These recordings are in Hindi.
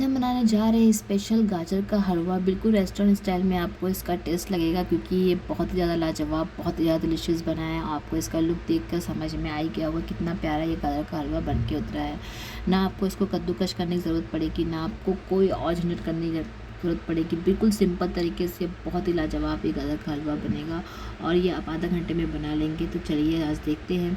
आज हम बनाने जा रहे हैं स्पेशल गाजर का हलवा। बिल्कुल रेस्टोरेंट स्टाइल में आपको इसका टेस्ट लगेगा, क्योंकि ये बहुत ही ज़्यादा लाजवाब, बहुत ही ज़्यादा डिलीशियस बना है। आपको इसका लुक देखकर समझ में आ ही गया होगा कितना प्यारा ये गाजर का हलवा बन के उतरा है। ना आपको इसको कद्दूकश करने की ज़रूरत पड़ेगी, ना आपको कोई और झंझट करने की ज़रूरत पड़ेगी। बिल्कुल सिंपल तरीके से बहुत ही लाजवाब ये गाजर का हलवा बनेगा और ये आप आधा घंटे में बना लेंगे। तो चलिए आज देखते हैं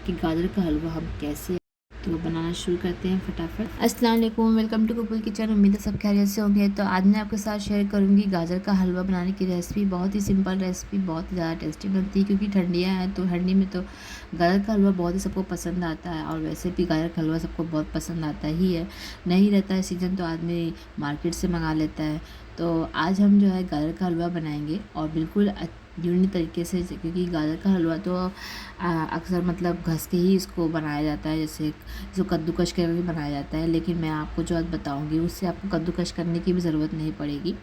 कि गाजर का हलवा हम कैसे तो बनाना शुरू करते हैं फटाफट। अस्सलाम वालेकुम, वेलकम टू कुकुल किचन। उम्मीद है सब खैरियत से होंगे। तो आज मैं आपके साथ शेयर करूंगी गाजर का हलवा बनाने की रेसिपी। बहुत ही सिंपल रेसिपी, बहुत ही ज़्यादा टेस्टी बनती है, क्योंकि ठंडियाँ हैं तो ठंडी में तो गाजर का हलवा बहुत ही सबको पसंद आता है। और वैसे भी गाजर का हलवा सबको बहुत पसंद आता ही है। नहीं रहता है सीज़न तो आदमी मार्केट से मंगा लेता है। तो आज हम जो है गाजर का हलवा बनाएंगे और बिल्कुल यूनिक तरीके से, क्योंकि गाजर का हलवा तो अक्सर मतलब घस के ही इसको बनाया जाता है, जैसे जो कद्दूकश करके बनाया जाता है। लेकिन मैं आपको जो आज बताऊंगी उससे आपको कद्दूकश करने की भी ज़रूरत नहीं पड़ेगी।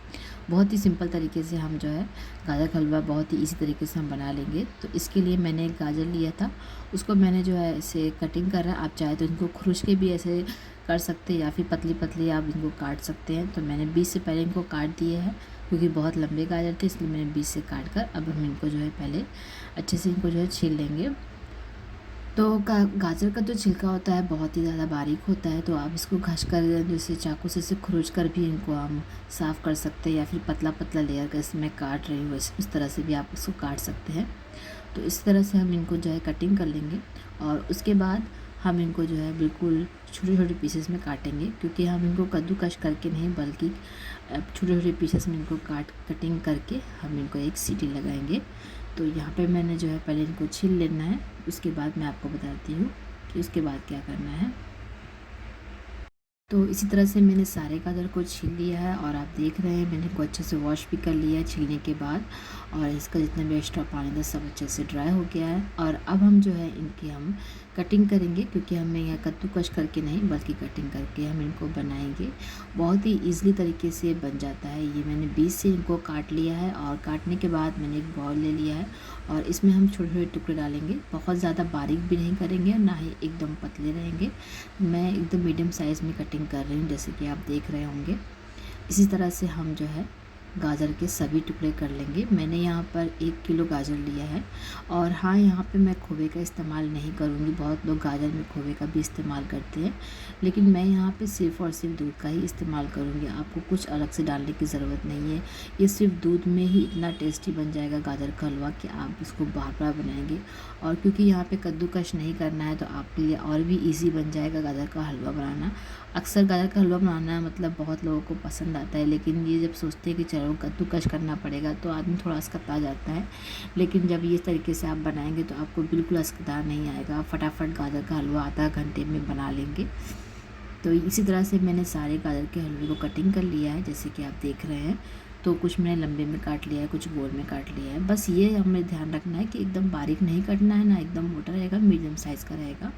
बहुत ही सिंपल तरीके से हम जो है गाजर का हलवा बहुत ही इसी तरीके से हम बना लेंगे। तो इसके लिए मैंने एक गाजर लिया था, उसको मैंने जो है ऐसे कटिंग कर रहा है। आप चाहे तो इनको खुरच के भी ऐसे कर सकते हैं या फिर पतली पतली आप इनको काट सकते हैं। तो मैंने 20 से पहले इनको काट दिए हैं, क्योंकि बहुत लंबे गाजर थे, इसलिए मैंने 20 से काट कर अब हम इनको जो है पहले अच्छे से इनको जो है छील लेंगे। तो गाजर का जो छिलका होता है बहुत ही ज़्यादा बारीक होता है, तो आप इसको घस कर जैसे चाकू से खुरच कर भी इनको हम साफ़ कर सकते हैं, या फिर पतला पतला लेयर का इसमें काट रही हूँ इस तरह से भी आप इसको काट सकते हैं। तो इस तरह से हम इनको जो है कटिंग कर लेंगे और उसके बाद हम इनको जो है बिल्कुल छोटे छोटे पीसेस में काटेंगे, क्योंकि हम इनको कद्दूकश करके नहीं बल्कि छोटे छोटे पीसेस में इनको कटिंग करके हम इनको एक सीटी लगाएंगे। तो यहाँ पे मैंने जो है पहले इनको छील लेना है, उसके बाद मैं आपको बताती हूँ कि उसके बाद क्या करना है। तो इसी तरह से मैंने सारे गाजर को छील लिया है और आप देख रहे हैं मैंने इनको अच्छे से वॉश भी कर लिया है छीलने के बाद, और इसका जितना भी एक्स्ट्रा पानी था सब अच्छे से ड्राई हो गया है। और अब हम जो है इनकी हम कटिंग करेंगे, क्योंकि हमें यहाँ कद्दूकश करके नहीं बल्कि कटिंग करके हम इनको बनाएंगे। बहुत ही ईज़िली तरीके से बन जाता है। ये मैंने 20 से इनको काट लिया है और काटने के बाद मैंने एक बाउल ले लिया है और इसमें हम छोटे छोटे टुकड़े डालेंगे। बहुत ज़्यादा बारीक भी नहीं करेंगे और ना ही एकदम पतले रहेंगे। मैं एकदम मीडियम साइज़ में कटिंग कर रही हूँ, जैसे कि आप देख रहे होंगे। इसी तरह से हम जो है गाजर के सभी टुकड़े कर लेंगे। मैंने यहाँ पर 1 किलो गाजर लिया है। और हाँ, यहाँ पे मैं खोए का इस्तेमाल नहीं करूँगी। बहुत लोग गाजर में खोए का भी इस्तेमाल करते हैं, लेकिन मैं यहाँ पे सिर्फ़ और सिर्फ दूध का ही इस्तेमाल करूँगी। आपको कुछ अलग से डालने की ज़रूरत नहीं है। ये सिर्फ दूध में ही इतना टेस्टी बन जाएगा गाजर का हलवा कि आप इसको बार बार बनाएंगे। और क्योंकि यहाँ पे कद्दूकश नहीं करना है तो आपके लिए और भी ईजी बन जाएगा गाजर का हलवा बनाना। अक्सर गाजर का हलवा बनाना मतलब बहुत लोगों को पसंद आता है, लेकिन ये जब सोचते हैं कि चलो कद्दूकश करना पड़ेगा तो आदमी थोड़ा अस्कता जाता है। लेकिन जब ये तरीके से आप बनाएंगे तो आपको बिल्कुल अस्कता नहीं आएगा। आप फटाफट गाजर का हलवा आधा घंटे में बना लेंगे। तो इसी तरह से मैंने सारे गाजर के हलवे को कटिंग कर लिया है, जैसे कि आप देख रहे हैं। तो कुछ मैंने लंबे में काट लिया है, कुछ गोल में काट लिया है। बस ये हमें ध्यान रखना है कि एकदम बारीक नहीं काटना है, ना एकदम मोटा रहेगा, मीडियम साइज़ का रहेगा।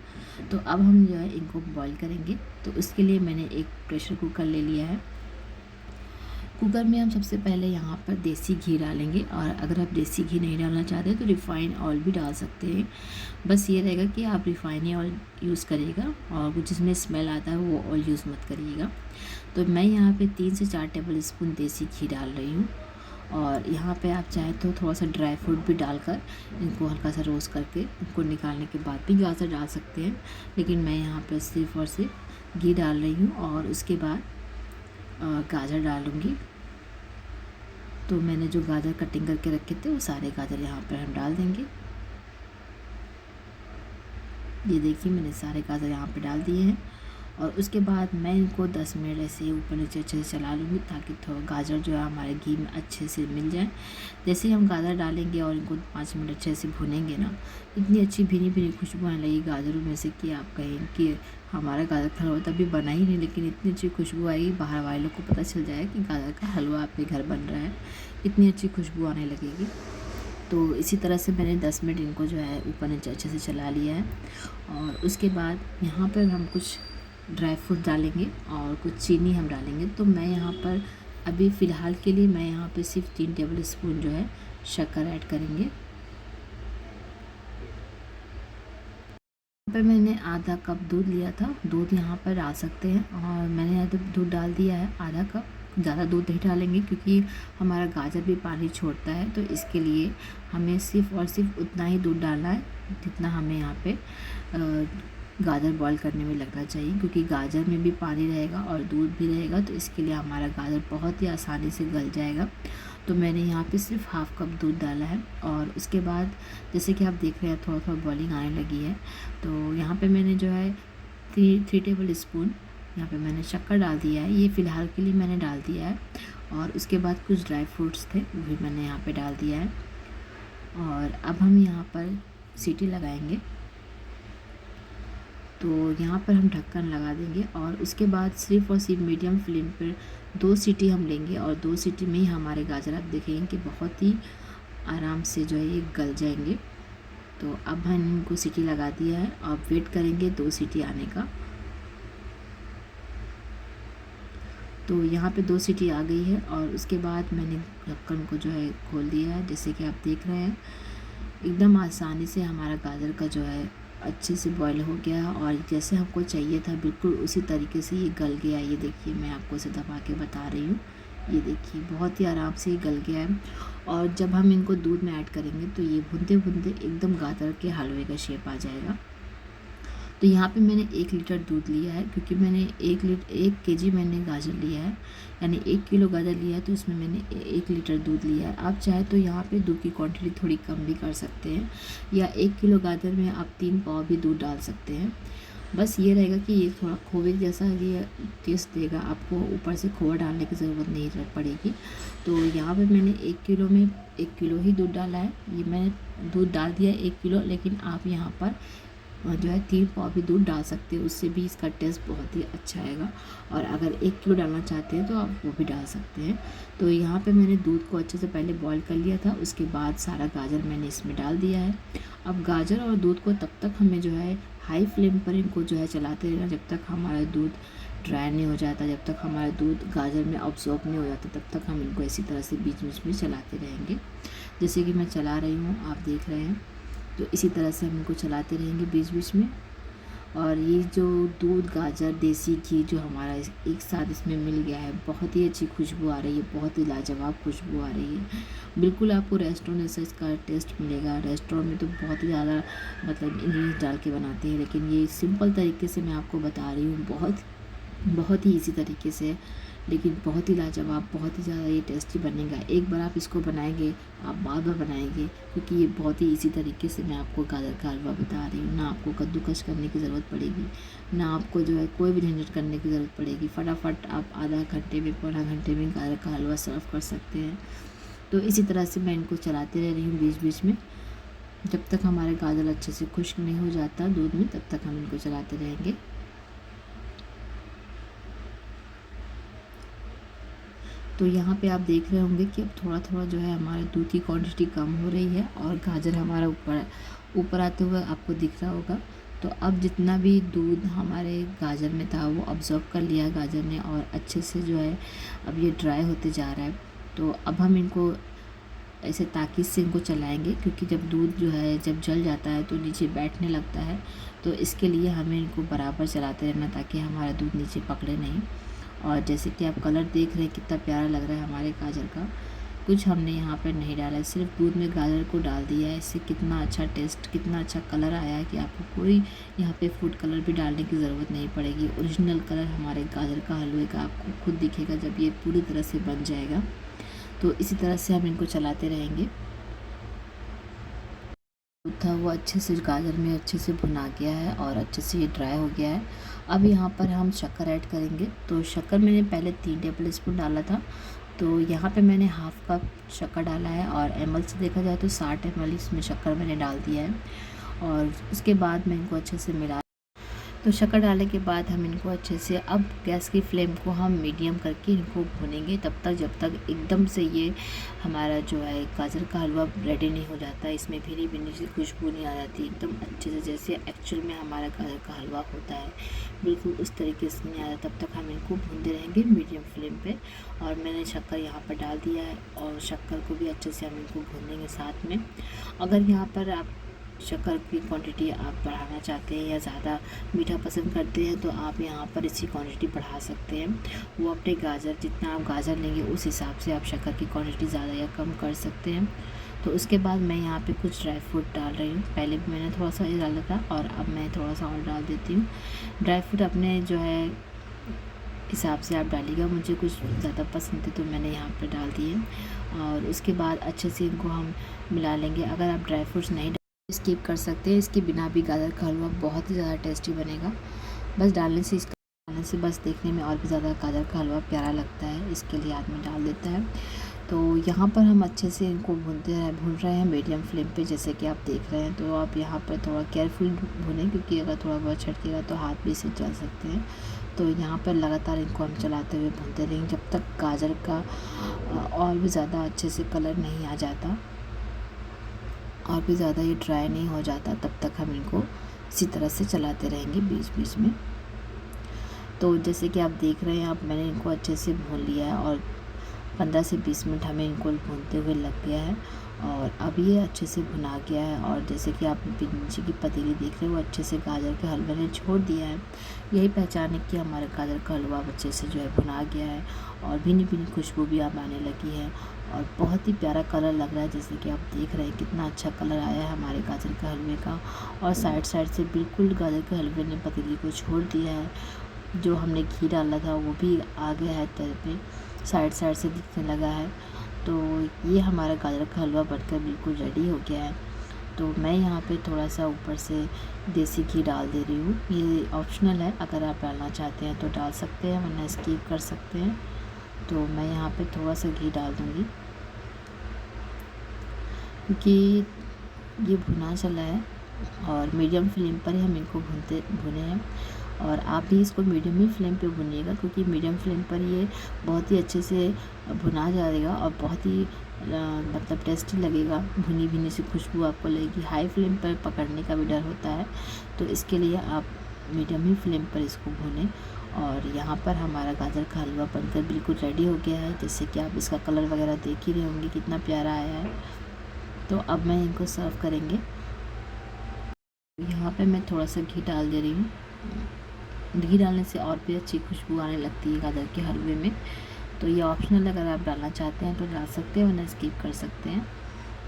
तो अब हम जो है इनको बॉईल करेंगे। तो उसके लिए मैंने एक प्रेशर कुकर ले लिया है। कुकर में हम सबसे पहले यहाँ पर देसी घी डालेंगे, और अगर आप देसी घी नहीं डालना चाहते तो रिफ़ाइन ऑयल भी डाल सकते हैं। बस ये रहेगा कि आप रिफ़ाइन ऑयल यूज़ करिएगा, और कुछ जिसमें स्मेल आता है वो ऑयल यूज़ मत करिएगा। तो मैं यहाँ पे 3 से 4 टेबल स्पून देसी घी डाल रही हूँ। और यहाँ पे आप चाहे तो थोड़ा सा ड्राई फ्रूट भी डालकर इनको हल्का सा रोस्ट करके इनको निकालने के बाद भी गाजर डाल सकते हैं, लेकिन मैं यहाँ पर सिर्फ़ और सिर्फ घी डाल रही हूँ और उसके बाद गाजर डालूँगी। तो मैंने जो गाजर कटिंग करके रखे थे वो सारे गाजर यहाँ पर हम डाल देंगे। ये देखिए मैंने सारे गाजर यहाँ पे डाल दिए हैं, और उसके बाद मैं इनको 10 मिनट ऐसे ऊपर नीचे अच्छे से चला लूँगी, ताकि थोड़ा गाजर जो है हमारे घी में अच्छे से मिल जाए। जैसे ही हम गाजर डालेंगे और इनको 5 मिनट अच्छे से भुनेंगे ना, इतनी अच्छी भीनी भीनी खुशबू आने लगी गाजरों में से कि आप कहें कि हमारा गाजर का हलवा तभी बना ही नहीं, लेकिन इतनी अच्छी खुशबू आएगी बाहर वाले लोग को पता चल जाएगा कि गाजर का हलवा आपके घर बन रहा है। इतनी अच्छी खुशबू आने लगेगी। तो इसी तरह से मैंने 10 मिनट इनको जो है ऊपर नीचे अच्छे से चला लिया है। और उसके बाद यहाँ पर हम कुछ ड्राई फ्रूट डालेंगे और कुछ चीनी हम डालेंगे। तो मैं यहाँ पर अभी फ़िलहाल के लिए मैं यहाँ पे सिर्फ 3 टेबल स्पून जो है शक्कर ऐड करेंगे। पर मैंने आधा कप दूध लिया था, दूध यहाँ पर डाल सकते हैं और मैंने यहाँ तो दूध डाल दिया है आधा कप। ज़्यादा दूध नहीं डालेंगे क्योंकि हमारा गाजर भी पानी छोड़ता है, तो इसके लिए हमें सिर्फ़ और सिर्फ उतना ही दूध डालना है जितना हमें यहाँ पे गाजर बॉईल करने में लगना चाहिए, क्योंकि गाजर में भी पानी रहेगा और दूध भी रहेगा, तो इसके लिए हमारा गाजर बहुत ही आसानी से गल जाएगा। तो मैंने यहाँ पे सिर्फ हाफ़ कप दूध डाला है और उसके बाद जैसे कि आप देख रहे हैं थोड़ा थोड़ा बॉइलिंग आने लगी है। तो यहाँ पे मैंने जो है 3 टेबल स्पून यहाँ पे मैंने शक्कर डाल दिया है, ये फ़िलहाल के लिए मैंने डाल दिया है। और उसके बाद कुछ ड्राई फ्रूट्स थे वो भी मैंने यहाँ पे डाल दिया है। और अब हम यहाँ पर सीटी लगाएंगे, तो यहाँ पर हम ढक्कन लगा देंगे और उसके बाद सिर्फ और सिर्फ मीडियम फ्लेम पर 2 सीटी हम लेंगे और 2 सीटी में ही हमारे गाजर आप देखेंगे कि बहुत ही आराम से जो है ये गल जाएंगे। तो अब हम इनको सीटी लगा दिया है, अब वेट करेंगे 2 सीटी आने का। तो यहाँ पे 2 सीटी आ गई है और उसके बाद मैंने ढक्कन को जो है खोल दिया है। जैसे कि आप देख रहे हैं एकदम आसानी से हमारा गाजर का जो है अच्छे से बॉईल हो गया और जैसे हमको चाहिए था बिल्कुल उसी तरीके से ये गल गया। ये देखिए मैं आपको इसे दबा के बता रही हूँ, ये देखिए बहुत ही आराम से ये गल गया है। और जब हम इनको दूध में ऐड करेंगे तो ये भुनते भुनते एकदम गाजर के हलवे का शेप आ जाएगा। तो यहाँ पे मैंने 1 लीटर दूध लिया है, क्योंकि मैंने 1 केजी मैंने गाजर लिया है, यानी 1 किलो गाजर लिया है, तो इसमें मैंने 1 लीटर दूध लिया है। आप चाहे तो यहाँ पे दूध की क्वांटिटी थोड़ी कम भी कर सकते हैं, या 1 किलो गाजर में आप 3 पाव भी दूध डाल सकते हैं। बस ये रहेगा कि ये थोड़ा खोए जैसा ये टेस्ट देगा, आपको ऊपर से खोआ डालने की ज़रूरत नहीं पड़ेगी। तो यहाँ पे मैंने 1 किलो में 1 किलो ही दूध डाला है। ये मैंने दूध डाल दिया है 1 किलो, लेकिन आप यहाँ पर जो है 3 पाव भी दूध डाल सकते हैं, उससे भी इसका टेस्ट बहुत ही अच्छा आएगा। और अगर 1 किलो डालना चाहते हैं तो आप वो भी डाल सकते हैं। तो यहाँ पे मैंने दूध को अच्छे से पहले बॉईल कर लिया था, उसके बाद सारा गाजर मैंने इसमें डाल दिया है। अब गाजर और दूध को तब तक हमें जो है हाई फ्लेम पर इनको जो है चलाते रहना जब तक हमारा दूध ड्राई नहीं हो जाता, जब तक हमारा दूध गाजर में अब्सॉर्ब नहीं हो जाता, तब तक हम इनको इसी तरह से बीच बीच में चलाते रहेंगे। जैसे कि मैं चला रही हूँ, आप देख रहे हैं, तो इसी तरह से हम इनको चलाते रहेंगे बीच बीच में। और ये जो दूध गाजर देसी घी जो हमारा एक साथ इसमें मिल गया है, बहुत ही अच्छी खुशबू आ रही है, बहुत ही लाजवाब खुशबू आ रही है। बिल्कुल आपको रेस्टोरेंट जैसा इसका टेस्ट मिलेगा। रेस्टोरेंट में तो बहुत ही ज़्यादा मतलब इंग्रेडिएंट्स डाल के बनाते हैं, लेकिन ये सिंपल तरीके से मैं आपको बता रही हूँ, बहुत ही इजी तरीके से, लेकिन बहुत ही लाजवाब, बहुत ही ज़्यादा ये टेस्टी बनेगा। एक बार आप इसको बनाएंगे आप बार बार बनाएंगे, क्योंकि ये बहुत ही इजी तरीके से मैं आपको गाजर का हलवा बता रही हूँ। ना आपको कद्दूकस करने की ज़रूरत पड़ेगी, ना आपको जो है कोई भी झंझट करने की ज़रूरत पड़ेगी। फटाफट आप आधा घंटे में पौना घंटे में गाजर का हलवा सर्व कर सकते हैं। तो इसी तरह से मैं इनको चलाते रह रही हूँ बीच बीच में, जब तक हमारे गाजर अच्छे से खुश्क नहीं हो जाता दूध में, तब तक हम इनको चलाते रहेंगे। तो यहाँ पे आप देख रहे होंगे कि अब थोड़ा थोड़ा जो है हमारे दूध की क्वांटिटी कम हो रही है और गाजर हमारा ऊपर आते हुए आपको दिख रहा होगा। तो अब जितना भी दूध हमारे गाजर में था वो अब्जॉर्ब कर लिया गाजर ने और अच्छे से जो है अब ये ड्राई होते जा रहा है। तो अब हम इनको ऐसे ताक़ी से इनको चलाएंगे, क्योंकि जब दूध जो है जब जल जाता है तो नीचे बैठने लगता है। तो इसके लिए हमें इनको बराबर चलाते रहना ताकि हमारा दूध नीचे पकड़े नहीं। और जैसे कि आप कलर देख रहे हैं कितना प्यारा लग रहा है हमारे गाजर का। कुछ हमने यहाँ पर नहीं डाला है, सिर्फ दूध में गाजर को डाल दिया है। इससे कितना अच्छा टेस्ट, कितना अच्छा कलर आया है कि आपको कोई यहाँ पे फूड कलर भी डालने की ज़रूरत नहीं पड़ेगी। ओरिजिनल कलर हमारे गाजर का हलवे का आपको खुद दिखेगा जब ये पूरी तरह से बन जाएगा। तो इसी तरह से हम इनको चलाते रहेंगे। था वो अच्छे से गाजर में अच्छे से भुना गया है और अच्छे से ये ड्राई हो गया है। अब यहाँ पर हम शक्कर ऐड करेंगे। तो शक्कर मैंने पहले 3 टेबल स्पून डाला था, तो यहाँ पे मैंने हाफ़ कप शक्कर डाला है और ml से देखा जाए तो 60 ml इसमें शक्कर मैंने डाल दिया है। और उसके बाद मैं इनको अच्छे से मिला, तो शक्कर डालने के बाद हम इनको अच्छे से अब गैस की फ्लेम को हम मीडियम करके इनको भूनेंगे तब तक जब तक एकदम से ये हमारा जो है गाजर का हलवा रेडी नहीं हो जाता, इसमें भीनी भीनी सी खुशबू नहीं आ जाती एकदम अच्छे से, जैसे एक्चुअल में हमारा गाजर का हलवा होता है बिल्कुल उस तरीके से नहीं आता। तब तक हम इनको भूनते रहेंगे मीडियम फ्लेम पे। और मैंने शक्कर यहाँ पर डाल दिया है और शक्कर को भी अच्छे से हम इनको भूनेंगे साथ में। अगर यहाँ पर आप शक्कर की क्वांटिटी आप बढ़ाना चाहते हैं या ज़्यादा मीठा पसंद करते हैं तो आप यहाँ पर इसकी क्वांटिटी बढ़ा सकते हैं। वो अपने गाजर, जितना आप गाजर लेंगे उस हिसाब से आप शक्कर की क्वांटिटी ज़्यादा या कम कर सकते हैं। तो उसके बाद मैं यहाँ पे कुछ ड्राई फ्रूट डाल रही हूँ। पहले भी मैंने थोड़ा सा ये डाला था और अब मैं थोड़ा सा और डाल देती हूँ। ड्राई फ्रूट अपने जो है हिसाब से आप डालिएगा, मुझे कुछ ज़्यादा पसंद है तो मैंने यहाँ पे डाल दिए। और उसके बाद अच्छे से इनको हम मिला लेंगे। अगर आप ड्राई फ्रूट्स नहीं स्किप कर सकते हैं, इसके बिना भी गाजर का हलवा बहुत ही ज़्यादा टेस्टी बनेगा। बस डालने से बस देखने में और भी ज़्यादा गाजर का हलवा प्यारा लगता है, इसके लिए आदमी डाल देता है। तो यहाँ पर हम अच्छे से इनको भून रहे हैं मीडियम फ्लेम पे, जैसे कि आप देख रहे हैं। तो आप यहाँ पर थोड़ा केयरफुल भूनें, क्योंकि अगर थोड़ा बहुत छटकेगा तो हाथ भी इससे जल सकते हैं। तो यहाँ पर लगातार इनको हम चलाते हुए भूनते रहेंगे जब तक गाजर का और भी ज़्यादा अच्छे से कलर नहीं आ जाता और भी ज़्यादा ये ड्राई नहीं हो जाता, तब तक हम इनको इसी तरह से चलाते रहेंगे बीच बीच में। तो जैसे कि आप देख रहे हैं, आप मैंने इनको अच्छे से भून लिया है और 15 से 20 मिनट हमें इनको भूनते हुए लग गया है और अब ये अच्छे से भुना गया है। और जैसे कि आप नीचे की पतीली देख रहे हो, वो अच्छे से गाजर के हलवे ने छोड़ दिया है। यही पहचान है कि हमारा गाजर का हलवा अच्छे से जो है भुना गया है और भीनी भीनी खुशबू भी अब आने लगी है और बहुत ही प्यारा कलर लग रहा है। जैसे कि आप देख रहे हैं कितना अच्छा कलर आया है हमारे गाजर के हलवे का। और साइड से बिल्कुल गाजर के हलवे ने पतीली को छोड़ दिया है। जो हमने घी डाला था वो भी आ गया है तल पे, साइड से दिखने लगा है। तो ये हमारा गाजर का हलवा बनकर बिल्कुल रेडी हो गया है। तो मैं यहाँ पे थोड़ा सा ऊपर से देसी घी डाल दे रही हूँ। ये ऑप्शनल है, अगर आप डालना चाहते हैं तो डाल सकते हैं, वरना स्किप कर सकते हैं। तो मैं यहाँ पे थोड़ा सा घी डाल दूँगी, क्योंकि ये भुना चला है और मीडियम फ्लेम पर ही हम इनको भुने हैं। और आप भी इसको मीडियम ही फ्लेम पे भुनिएगा, क्योंकि मीडियम फ्लेम पर ये बहुत ही अच्छे से भुना जाएगा और बहुत ही मतलब टेस्टी लगेगा। भुनी भुनी सी खुशबू आपको लगेगी। हाई फ्लेम पर पकड़ने का भी डर होता है, तो इसके लिए आप मीडियम ही फ्लेम पर इसको भुनें। और यहाँ पर हमारा गाजर का हलवा बनकर बिल्कुल रेडी हो गया है। जैसे कि आप इसका कलर वगैरह देख ही रहे होंगे कितना प्यारा आया है। तो अब मैं इनको सर्व करेंगे। यहाँ पे मैं थोड़ा सा घी डाल दे रही हूँ। घी डालने से और भी अच्छी खुशबू आने लगती है गाजर के हलवे में। तो ये ऑप्शनल है, अगर आप डालना चाहते हैं तो डाल सकते हैं, वरना स्किप कर सकते हैं।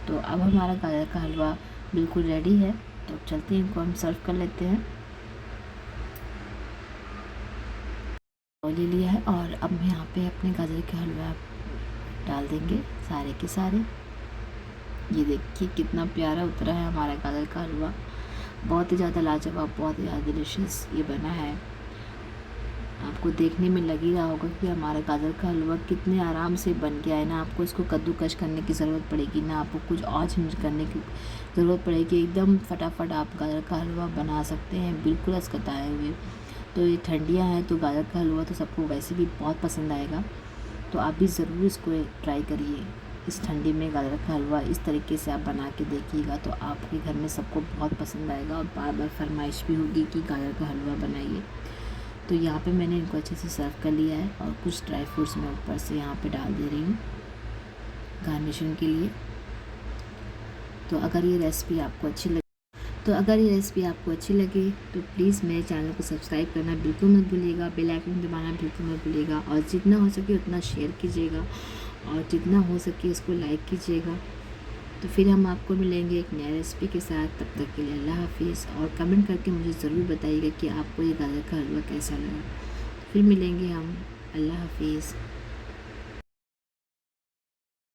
तो अब हमारा गाजर का हलवा बिल्कुल रेडी है। तो चलते हैं, इनको हम सर्व कर लेते हैं। ले लिया है और अब हम यहाँ पे अपने गाजर के हलवा डाल देंगे सारे के सारे। ये देखिए कितना प्यारा उतरा है हमारा गाजर का हलवा। बहुत ही ज़्यादा लाजवाब, बहुत ही ज़्यादा डिलीशियस ये बना है। आपको देखने में लग ही रहा होगा कि हमारा गाजर का हलवा कितने आराम से बन गया है। ना आपको इसको कद्दूकश करने की ज़रूरत पड़ेगी, ना आपको कुछ और चीज़ करने की ज़रूरत पड़ेगी। एकदम फटाफट आप गाजर का हलवा बना सकते हैं, बिल्कुल असकताए हुए। तो ये ठंडियाँ हैं तो गाजर का हलवा तो सबको वैसे भी बहुत पसंद आएगा। तो आप भी ज़रूर इसको ट्राई करिए। इस ठंडी में गाजर का हलवा इस तरीके से आप बना के देखिएगा तो आपके घर में सबको बहुत पसंद आएगा और बार बार फरमाइश भी होगी कि गाजर का हलवा बनाइए। तो यहाँ पे मैंने इनको अच्छे से सर्व कर लिया है और कुछ ड्राई फ्रूट्स मैं ऊपर से यहाँ पे डाल दे रही हूँ गार्निशिंग के लिए। तो अगर ये रेसिपी आपको अच्छी लगे तो प्लीज़ मेरे चैनल को सब्सक्राइब करना बिल्कुल मत भूलिएगा, बेल आइकन दबाना बिल्कुल मत भूलिएगा और जितना हो सके उतना शेयर कीजिएगा और जितना हो सके उसको लाइक कीजिएगा। तो फिर हम आपको मिलेंगे एक नया रेसिपी के साथ। तब तक के लिए अल्लाह हाफिज़। और कमेंट करके मुझे ज़रूर बताइएगा कि आपको ये गाजर का हलवा कैसा लगा। फिर मिलेंगे हम। अल्लाह हाफिज़।